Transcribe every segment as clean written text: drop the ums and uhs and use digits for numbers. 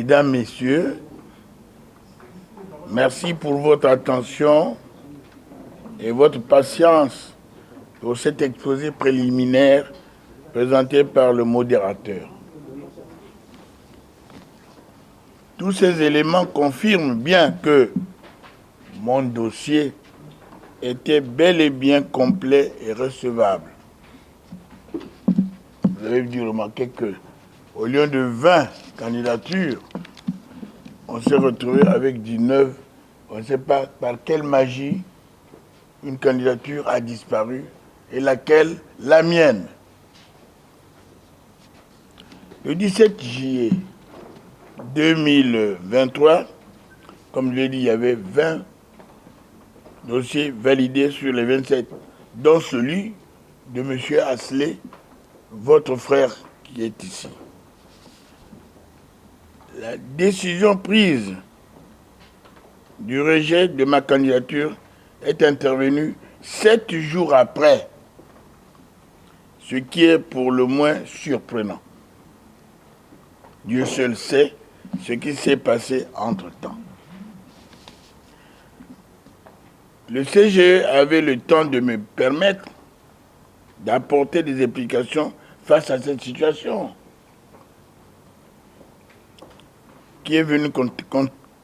Mesdames, Messieurs, merci pour votre attention et votre patience pour cet exposé préliminaire présenté par le modérateur. Tous ces éléments confirment bien que mon dossier était bel et bien complet et recevable. Vous avez dû remarquer que, au lieu de 20 candidatures, on s'est retrouvé avec 19. On ne sait pas par quelle magie une candidature a disparu et laquelle, la mienne. Le 17 juillet 2023, comme je l'ai dit, il y avait 20 dossiers validés sur les 27, dont celui de M. Asselet, votre frère qui est ici. La décision prise du rejet de ma candidature est intervenue 7 jours après, ce qui est pour le moins surprenant. Dieu seul sait ce qui s'est passé entre-temps. Le CGE avait le temps de me permettre d'apporter des explications face à cette situation qui est venue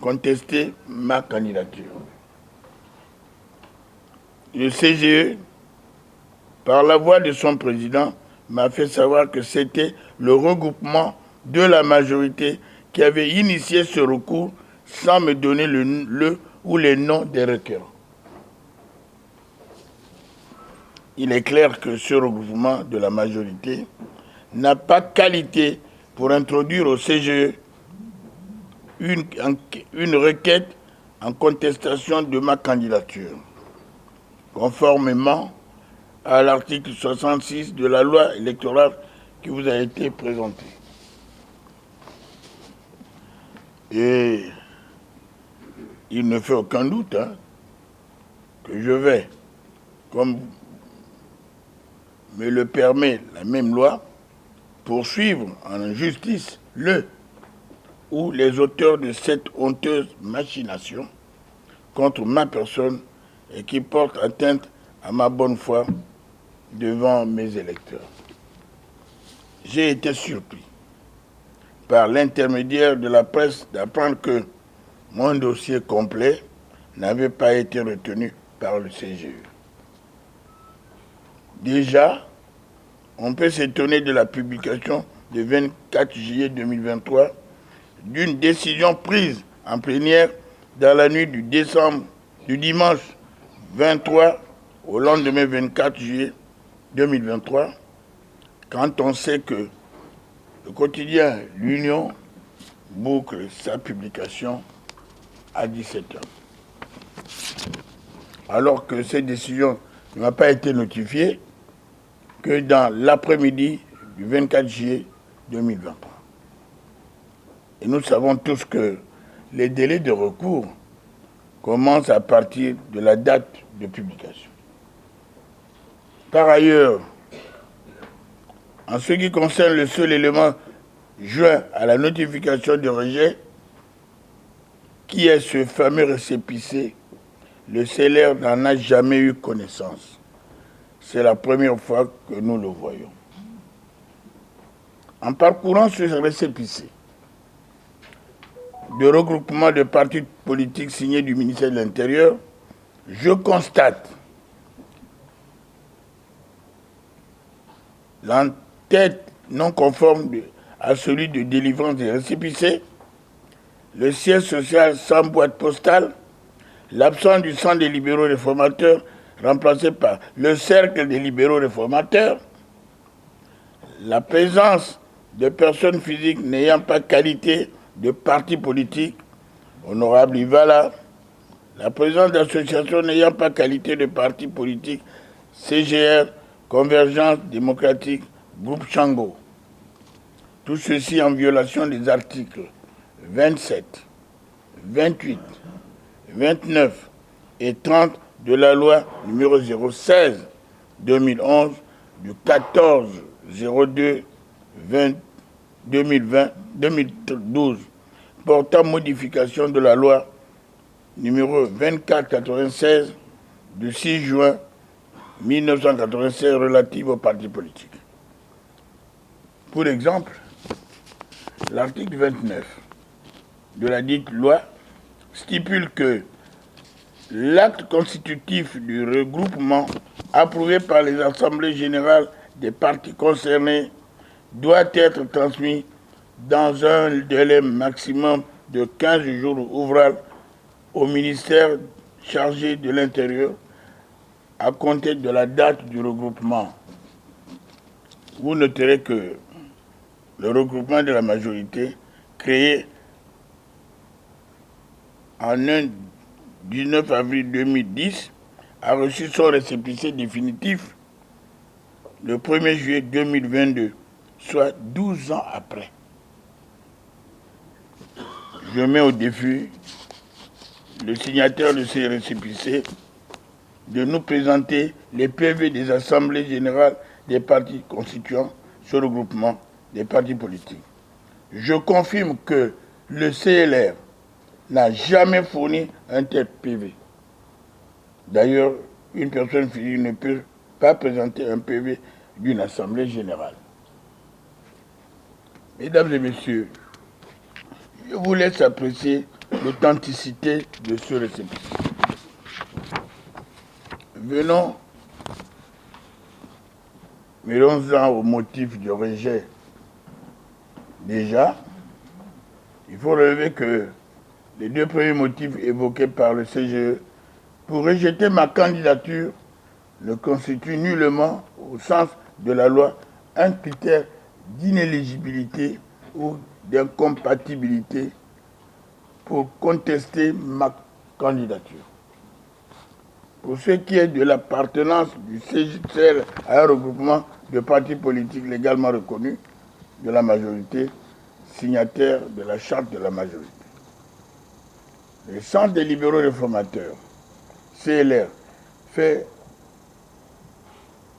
contester ma candidature. Le CGE, par la voix de son président, m'a fait savoir que c'était le regroupement de la majorité qui avait initié ce recours sans me donner le ou les noms des requérants. Il est clair que ce regroupement de la majorité n'a pas qualité pour introduire au CGE une requête en contestation de ma candidature, conformément à l'article 66 de la loi électorale qui vous a été présentée. Et il ne fait aucun doute que je vais, comme me le permet la même loi, poursuivre en justice le ou les auteurs de cette honteuse machination contre ma personne et qui porte atteinte à ma bonne foi devant mes électeurs. J'ai été surpris par l'intermédiaire de la presse d'apprendre que mon dossier complet n'avait pas été retenu par le CGE. Déjà, on peut s'étonner de la publication du 24 juillet 2023 d'une décision prise en plénière dans la nuit du dimanche 23 au lendemain 24 juillet 2023, quand on sait que le quotidien L'Union boucle sa publication à 17h. Alors que cette décision ne m'a pas été notifiée que dans l'après-midi du 24 juillet 2023. Et nous savons tous que les délais de recours commencent à partir de la date de publication. Par ailleurs, en ce qui concerne le seul élément joint à la notification de rejet, qui est ce fameux récépissé, le CLR n'en a jamais eu connaissance. C'est la première fois que nous le voyons. En parcourant ce récépissé de regroupement de partis politiques signés du ministère de l'Intérieur, je constate l'entête non conforme à celui de délivrance des récépissés, le siège social sans boîte postale, l'absence du centre des libéraux réformateurs remplacé par le cercle des libéraux réformateurs, la présence de personnes physiques n'ayant pas qualité de parti politique, honorable Ivala, la présence d'associations n'ayant pas qualité de parti politique, CGR, Convergence démocratique, Groupe Chango. Tout ceci en violation des articles 27, 28, 29 et 30 de la loi numéro 016-2011 du 14-02-2012 portant modification de la loi numéro 2496 du 6 juin 1996 relative aux partis politiques. Pour exemple, l'article 29 de la dite loi stipule que l'acte constitutif du regroupement approuvé par les assemblées générales des partis concernés doit être transmis dans un délai maximum de 15 jours ouvrables au ministère chargé de l'Intérieur à compter de la date du regroupement. Vous noterez que le regroupement de la majorité, créé en 19 avril 2010, a reçu son récépissé définitif le 1er juillet 2022, soit 12 ans après. Je mets au défi le signataire de ces récépissés de nous présenter les PV des assemblées générales des partis constituants ce regroupement des partis politiques. Je confirme que le CLR n'a jamais fourni un tel PV. D'ailleurs, une personne physique ne peut pas présenter un PV d'une assemblée générale. Mesdames et messieurs, je vous laisse apprécier l'authenticité de ce récépissé. Venons au motif du rejet. Déjà, il faut relever que les deux premiers motifs évoqués par le CGE pour rejeter ma candidature ne constituent nullement, au sens de la loi, un critère d'inéligibilité ou d'incompatibilité pour contester ma candidature. Pour ce qui est de l'appartenance du CGCL à un regroupement de partis politiques légalement reconnus de la majorité, signataire de la charte de la majorité. Le Centre des libéraux réformateurs, CLR, fait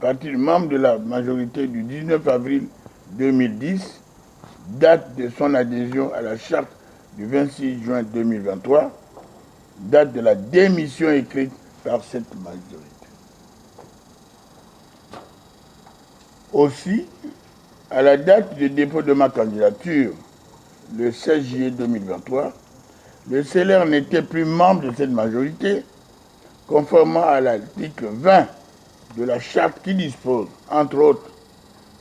partie du membre de la majorité du 19 avril 2010, date de son adhésion à la charte du 26 juin 2023, date de la démission écrite par cette majorité. Aussi, à la date de dépôt de ma candidature, le 16 juillet 2023, le CLR n'était plus membre de cette majorité, conformément à l'article 20 de la charte qui dispose, entre autres,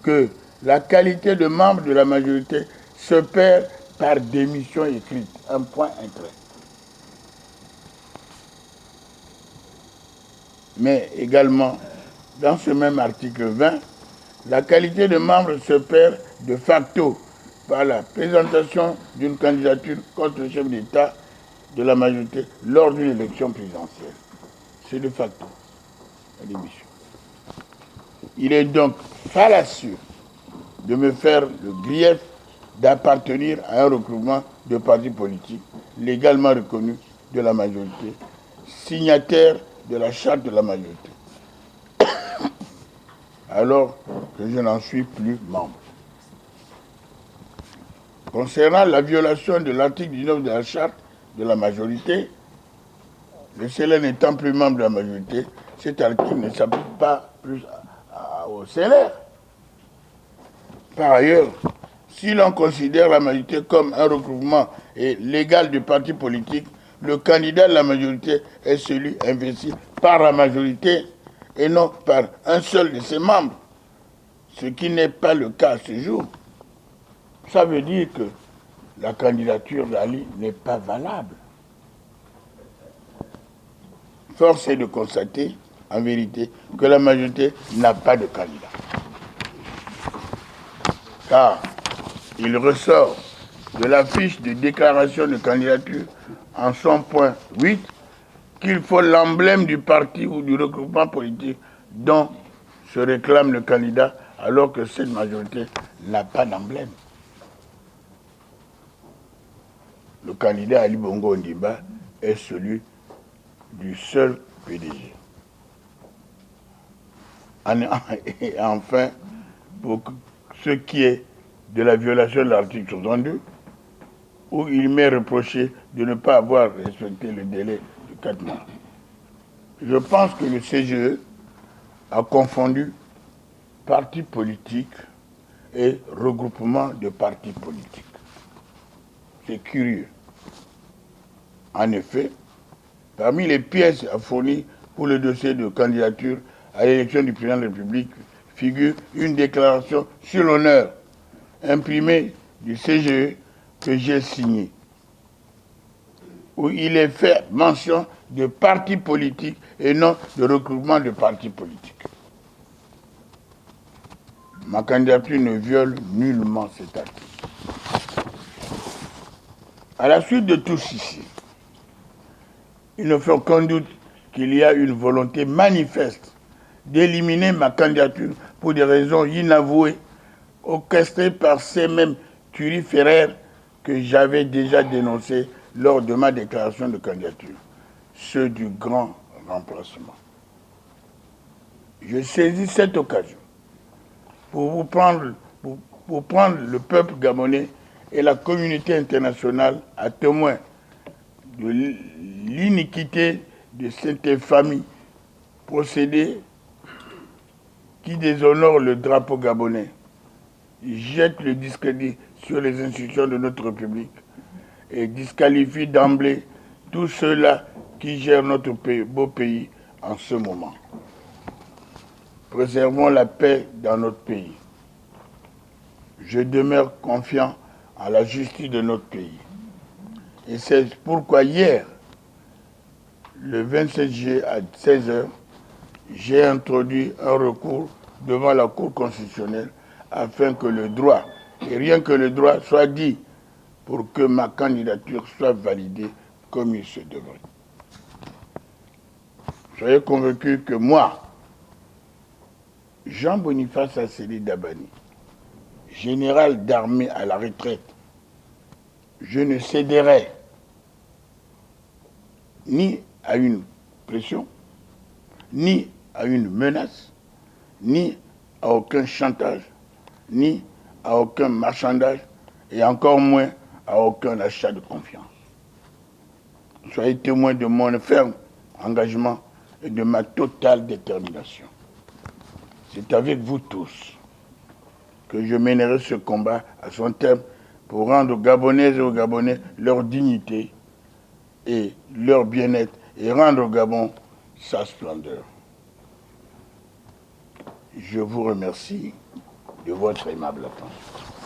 que la qualité de membre de la majorité se perd par démission écrite. Un point, un trait. Mais également, dans ce même article 20, la qualité de membre se perd de facto par la présentation d'une candidature contre le chef d'État de la majorité lors d'une élection présidentielle. C'est de facto la démission. Il est donc fallacieux de me faire le grief d'appartenir à un regroupement de partis politiques légalement reconnus de la majorité, signataire de la charte de la majorité, alors que je n'en suis plus membre. Concernant la violation de l'article 19 de la charte de la majorité, le CLR n'étant plus membre de la majorité, cet article ne s'applique pas plus au CLR. Par ailleurs, si l'on considère la majorité comme un regroupement légal de partis politiques, le candidat de la majorité est celui investi par la majorité et non par un seul de ses membres, ce qui n'est pas le cas à ce jour. Ça veut dire que la candidature d'Ali n'est pas valable. Force est de constater, en vérité, que la majorité n'a pas de candidat. Car il ressort de la fiche de déclaration de candidature en son point 8 qu'il faut l'emblème du parti ou du regroupement politique dont se réclame le candidat, alors que cette majorité n'a pas d'emblème. Le candidat Ali Bongo Ondimba est celui du seul PDG. Et enfin, pour ce qui est de la violation de l'article 62, où il m'est reproché de ne pas avoir respecté le délai de 4 mois. Je pense que le CGE a confondu parti politique et regroupement de partis politiques. C'est curieux. En effet, parmi les pièces à fournir pour le dossier de candidature à l'élection du président de la République figure une déclaration sur l'honneur imprimée du CGE que j'ai signée, où il est fait mention de partis politiques et non de regroupement de partis politiques. Ma candidature ne viole nullement cet article. À la suite de tout ceci, il ne fait aucun doute qu'il y a une volonté manifeste d'éliminer ma candidature pour des raisons inavouées, orchestrées par ces mêmes turiféraires que j'avais déjà dénoncés lors de ma déclaration de candidature, ceux du grand remplacement. Je saisis cette occasion pour prendre le peuple gabonais et la communauté internationale à témoin de l'iniquité de cette infamie procédé qui déshonore le drapeau gabonais, jette le discrédit sur les institutions de notre République et disqualifie d'emblée tous ceux-là qui gèrent notre beau pays en ce moment. Préservons la paix dans notre pays. Je demeure confiant en la justice de notre pays. Et c'est pourquoi hier, le 27 juillet à 16h, j'ai introduit un recours devant la Cour constitutionnelle afin que le droit, et rien que le droit, soit dit pour que ma candidature soit validée comme il se devrait. Soyez convaincus que moi, Jean-Boniface Asseli Dabani, général d'armée à la retraite, je ne céderai ni à une pression, ni à une menace, ni à aucun chantage, ni à aucun marchandage, et encore moins à aucun achat de confiance. Soyez témoins de mon ferme engagement et de ma totale détermination. C'est avec vous tous que je mènerai ce combat à son terme pour rendre aux Gabonaises et aux Gabonais leur dignité et leur bien-être et rendre au Gabon sa splendeur. Je vous remercie de votre aimable attention.